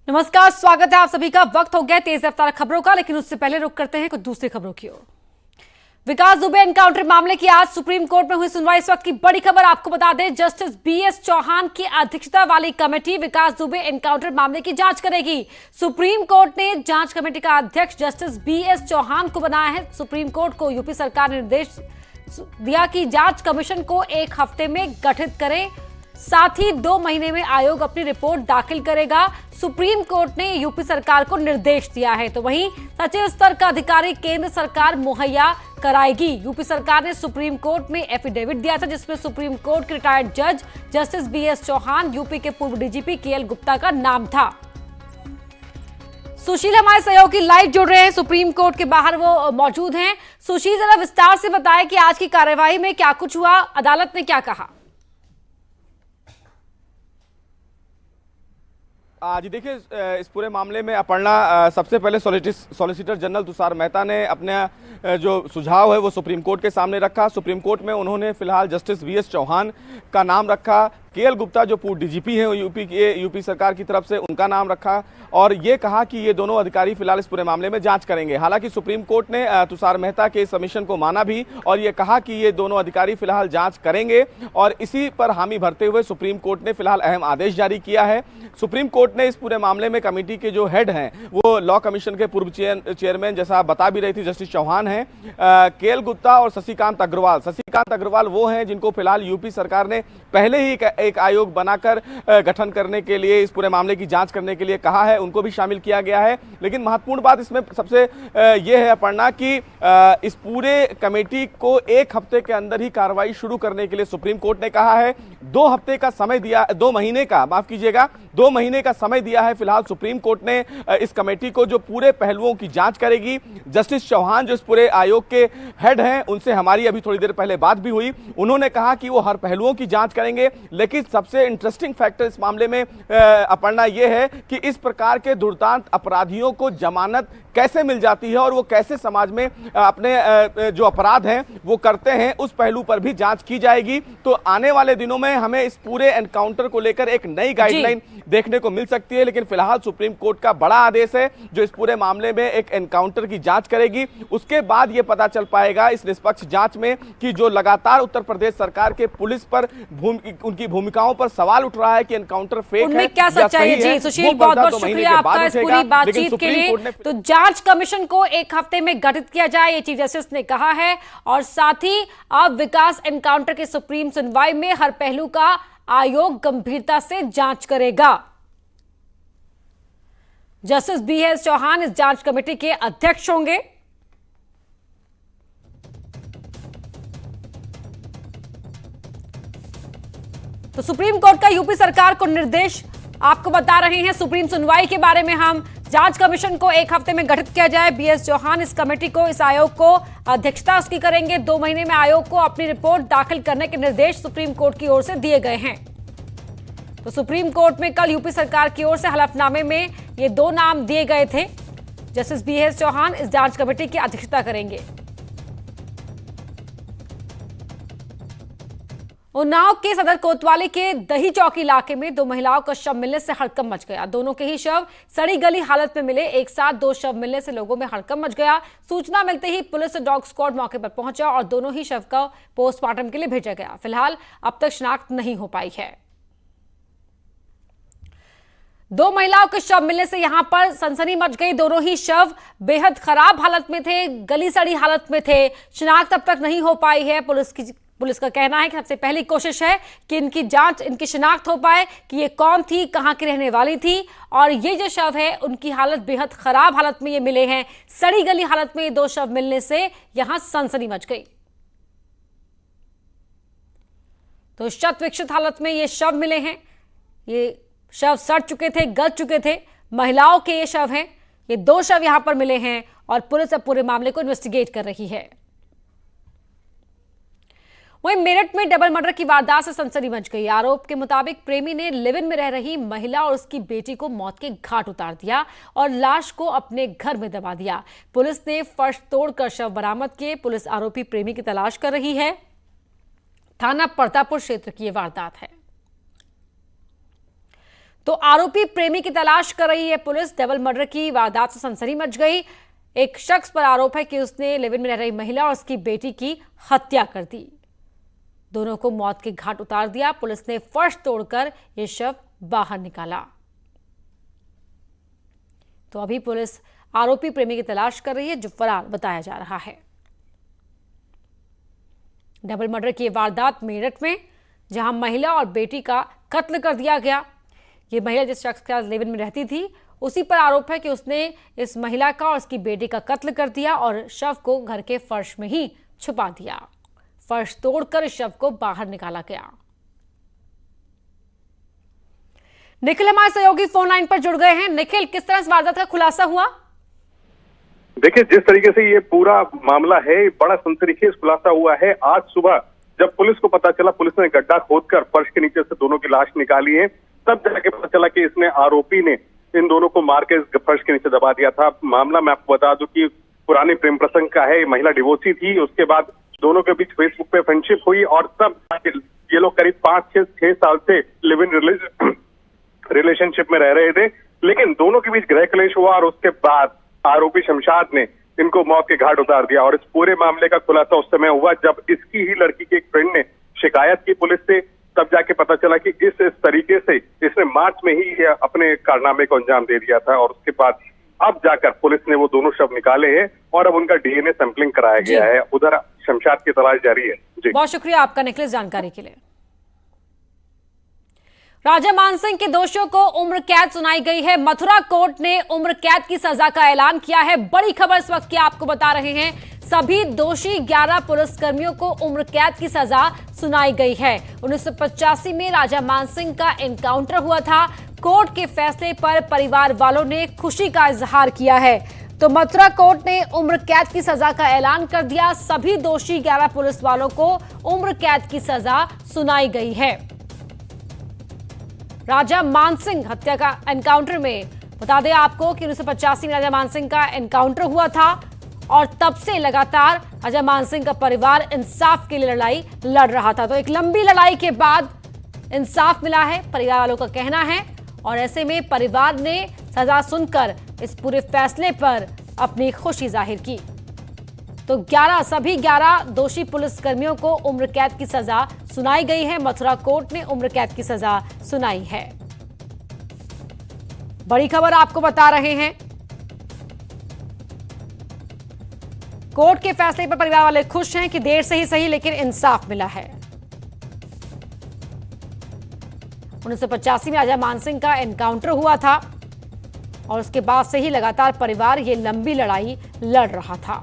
नमस्कार, स्वागत है आप सभी का। वक्त हो गया तेज रफ्तार खबरों का, लेकिन उससे पहले रुक करते हैं कुछ दूसरी खबरों की ओर। विकास दुबे एनकाउंटर मामले की आज सुप्रीम कोर्ट में हुई सुनवाई। इस वक्त की बड़ी खबर आपको बता दें, जस्टिस बीएस चौहान की अध्यक्षता वाली कमेटी विकास दुबे एनकाउंटर मामले की जांच करेगी। सुप्रीम कोर्ट ने जांच कमेटी का अध्यक्ष जस्टिस बीएस चौहान को बनाया है। सुप्रीम कोर्ट को यूपी सरकार ने निर्देश दिया कि जांच कमीशन को 1 हफ्ते में गठित करें, साथ ही 2 महीने में आयोग अपनी रिपोर्ट दाखिल करेगा। सुप्रीम कोर्ट ने यूपी सरकार को निर्देश दिया है, तो वहीं सचिव स्तर का अधिकारी केंद्र सरकार मुहैया कराएगी। यूपी सरकार ने सुप्रीम कोर्ट में एफिडेविट दिया था, जिसमें सुप्रीम कोर्ट के रिटायर्ड जज जस्टिस बीएस चौहान, यूपी के पूर्व डीजीपी केएल गुप्ता का नाम था। सुशील हमारे सहयोगी लाइव जुड़ रहे हैं, सुप्रीम कोर्ट के बाहर वो मौजूद हैं। सुशील, जरा विस्तार से बताएं कि आज की कार्यवाही में क्या कुछ हुआ, अदालत ने क्या कहा? जी देखिए, इस पूरे मामले में अपर्णा, सबसे पहले सॉलिसिटर जनरल तुषार मेहता ने अपने जो सुझाव है वो सुप्रीम कोर्ट के सामने रखा। सुप्रीम कोर्ट में उन्होंने फिलहाल जस्टिस बीएस चौहान का नाम रखा, केएल गुप्ता जो पूर्व डीजीपी हैं यूपी सरकार की तरफ से, उनका नाम रखा और ये कहा कि ये दोनों अधिकारी फिलहाल इस पूरे मामले में जांच करेंगे। हालांकि सुप्रीम कोर्ट ने तुषार मेहता के सबमिशन को माना भी और ये कहा कि ये दोनों अधिकारी फिलहाल जांच करेंगे और इसी पर हामी भरते हुए सुप्रीम कोर्ट ने फिलहाल अहम आदेश जारी किया है। सुप्रीम कोर्ट ने इस पूरे मामले में कमेटी के जो हेड हैं वो लॉ कमीशन के पूर्व चेयरमैन, जैसा आप बता भी रही थी, जस्टिस चौहान हैं, केएल गुप्ता और शशिकांत अग्रवाल वो हैं जिनको फिलहाल यूपी सरकार ने पहले ही एक आयोग बनाकर गठन करने के लिए, इस पूरे मामले की जांच करने के लिए कहा है, उनको भी शामिल किया गया है। लेकिन महत्वपूर्ण बात इसमें सबसे यह है अपर्णा कि इस पूरे कमेटी को 1 हफ्ते के अंदर ही कार्रवाई शुरू करने के लिए सुप्रीम कोर्ट ने कहा है। 2 हफ्ते का समय दिया, 2 महीने का, माफ कीजिएगा, 2 महीने का समय दिया है फिलहाल सुप्रीम कोर्ट ने इस कमेटी को, जो पूरे पहलुओं की जांच करेगी। जस्टिस चौहान जो इस पूरे आयोग के हेड हैं, उनसे हमारी अभी थोड़ी देर पहले बात भी हुई। उन्होंने कहा कि वो हर पहलुओं की जांच करेंगे, लेकिन सबसे इंटरेस्टिंग फैक्टर इस मामले में अपर्णा यह है कि इस प्रकार के दुर्दांत अपराधियों को जमानत कैसे मिल जाती है और वो कैसे समाज में अपने जो अपराध हैं वो करते हैं, उस पहलू पर भी जांच की जाएगी। तो आने वाले दिनों में हमें इस पूरे एनकाउंटर को लेकर एक नई गाइडलाइन देखने को मिल सकती है। लेकिन फिलहाल सुप्रीम कोर्ट का बड़ा आदेश है जो इस पूरे मामले में एक एनकाउंटर की जांच करेगी। उसके बाद ये पता चल पाएगा इस निष्पक्ष जांच में कि जो लगातार उत्तर प्रदेश सरकार के पुलिस पर उनकी भूमिकाओं पर सवाल उठ रहा है कि एनकाउंटर फेक है, क्या सच्चाई है। जी सुशील, बहुत बहुत शुक्रिया आपका इस पूरी बातचीत के लिए। तो जांच कमीशन को 1 हफ्ते में गठित किया जाए, ये चीफ जस्टिस ने कहा है, और साथ ही अब विकास एनकाउंटर के सुप्रीम सुनवाई में हर पहलू का आयोग गंभीरता से जांच करेगा। जस्टिस बीएस चौहान इस जांच कमेटी के अध्यक्ष होंगे। तो सुप्रीम कोर्ट का यूपी सरकार को निर्देश आपको बता रहे हैं। सुप्रीम सुनवाई के बारे में हम, जांच कमीशन को 1 हफ्ते में गठित किया जाए। बीएस चौहान इस कमेटी को, इस आयोग को अध्यक्षता उसकी करेंगे। 2 महीने में आयोग को अपनी रिपोर्ट दाखिल करने के निर्देश सुप्रीम कोर्ट की ओर से दिए गए हैं। तो सुप्रीम कोर्ट में कल यूपी सरकार की ओर से हलफनामे में ये 2 नाम दिए गए थे। जस्टिस बीएस चौहान इस जांच कमेटी की अध्यक्षता करेंगे। उन्नाव के सदर कोतवाली के दही चौक इलाके में 2 महिलाओं का शव मिलने से हड़कंप मच गया। दोनों के ही शव सड़ी गली हालत में मिले। एक साथ 2 शव मिलने से लोगों में हड़कंप मच गया। सूचना मिलते ही पुलिस और डॉग स्क्वाड मौके पर पहुंचा और दोनों ही शव को पोस्टमार्टम के लिए भेजा गया। फिलहाल अब तक शिनाख्त नहीं हो पाई है। 2 महिलाओं के शव मिलने से यहां पर सनसनी मच गई। दोनों ही शव बेहद खराब हालत में थे, गली सड़ी हालत में थे। शिनाख्त अब तक नहीं हो पाई है। पुलिस का कहना है कि सबसे पहली कोशिश है कि इनकी जांच, इनकी शिनाख्त हो पाए कि ये कौन थी, कहां की रहने वाली थी। और ये जो शव है उनकी हालत बेहद खराब हालत में ये मिले हैं। सड़ी गली हालत में ये 2 शव मिलने से यहां सनसनी मच गई। तो शत विक्षत हालत में ये शव मिले हैं। ये शव सड़ चुके थे, गल चुके थे। महिलाओं के ये शव हैं। ये 2 शव यहां पर मिले हैं और पुलिस अब पूरे मामले को इन्वेस्टिगेट कर रही है। वहीं मेरठ में डबल मर्डर की वारदात से सनसनी मच गई। आरोप के मुताबिक प्रेमी ने लिव इन में रह रही महिला और उसकी बेटी को मौत के घाट उतार दिया और लाश को अपने घर में दबा दिया। पुलिस ने फर्श तोड़कर शव बरामद किए। पुलिस आरोपी प्रेमी की तलाश कर रही है। थाना परतापुर क्षेत्र की यह वारदात है। तो आरोपी प्रेमी की तलाश कर रही है पुलिस। डबल मर्डर की वारदात से सनसनी मच गई। एक शख्स पर आरोप है कि उसने लिव इन में रह रही महिला और उसकी बेटी की हत्या कर दी। दोनों को मौत के घाट उतार दिया। पुलिस ने फर्श तोड़कर यह शव बाहर निकाला। तो अभी पुलिस आरोपी प्रेमी की तलाश कर रही है, जो फरार बताया जा रहा है। डबल मर्डर की वारदात मेरठ में, जहां महिला और बेटी का कत्ल कर दिया गया। ये महिला जिस शख्स के साथ लिव इन में रहती थी, उसी पर आरोप है कि उसने इस महिला का और उसकी बेटी का कत्ल कर दिया और शव को घर के फर्श में ही छुपा दिया। फर्श तोड़कर शव को बाहर निकाला गया। निखिल हमारे सहयोगी फोन लाइन पर जुड़ गए हैं। निखिल, किस तरह इस वारदात का खुलासा हुआ? देखिए, जिस तरीके से ये पूरा मामला है, बड़ा सनसनीखेज खुलासा हुआ है। आज सुबह जब पुलिस को पता चला, पुलिस ने गड्ढा खोदकर फर्श के नीचे से दोनों की लाश निकाली है। तब जाके पता चला कि इसने आरोपी ने इन दोनों को मार के फर्श के नीचे दबा दिया था। मामला मैं आपको बता दूं कि पुरानी प्रेम प्रसंग का है। महिला डिवोर्सी थी, उसके बाद दोनों के बीच फेसबुक पे फ्रेंडशिप हुई और तब ये लोग करीब 5-6 साल से लिव इन रिलेशनशिप में रह रहे थे। लेकिन दोनों के बीच गृह क्लेश हुआ और उसके बाद आरोपी शमशाद ने इनको मौत के घाट उतार दिया। और इस पूरे मामले का खुलासा उस समय हुआ जब इसकी ही लड़की की एक फ्रेंड ने शिकायत की पुलिस से। तब जाके पता चला कि इस तरीके से इसने मार्च में ही अपने कारनामे को अंजाम दे दिया था। और उसके बाद अब जाकर पुलिस ने वो दोनों शव निकाले हैं और अब उनका डीएनए सैंपलिंग कराया गया है। उधर शमशाद की तलाश जारी है। जी, बहुत शुक्रिया आपका निखिल, जानकारी के लिए। राजा मानसिंह के दोषियों को उम्र कैद सुनाई गई है। मथुरा कोर्ट ने उम्र कैद की सजा का ऐलान किया है। बड़ी खबर इस वक्त की आपको बता रहे हैं। सभी दोषी 11 पुलिसकर्मियों को उम्र कैद की सजा सुनाई गई है। 1985 में राजा मानसिंह का एनकाउंटर हुआ था। कोर्ट के फैसले पर परिवार वालों ने खुशी का इजहार किया है। तो मथुरा कोर्ट ने उम्र कैद की सजा का ऐलान कर दिया। सभी दोषी 11 पुलिस वालों को उम्र कैद की सजा सुनाई गई है। राजा मानसिंह हत्या का एनकाउंटर में बता दें आपको कि 1985 में राजा मानसिंह का एनकाउंटर हुआ था और तब से लगातार राजा मानसिंह का परिवार इंसाफ के लिए लड़ाई लड़ रहा था। तो एक लंबी लड़ाई के बाद इंसाफ मिला है, परिवार वालों का कहना है। और ऐसे में परिवार ने सजा सुनकर इस पूरे फैसले पर अपनी खुशी जाहिर की। तो सभी 11 दोषी पुलिसकर्मियों को उम्र कैद की सजा सुनाई गई है। मथुरा कोर्ट ने उम्र कैद की सजा सुनाई है। बड़ी खबर आपको बता रहे हैं। कोर्ट के फैसले पर परिवार वाले खुश हैं कि देर से ही सही लेकिन इंसाफ मिला है। 1985 में राजा मानसिंह का एनकाउंटर हुआ था और उसके बाद से ही लगातार परिवार ये लंबी लड़ाई लड़ रहा था।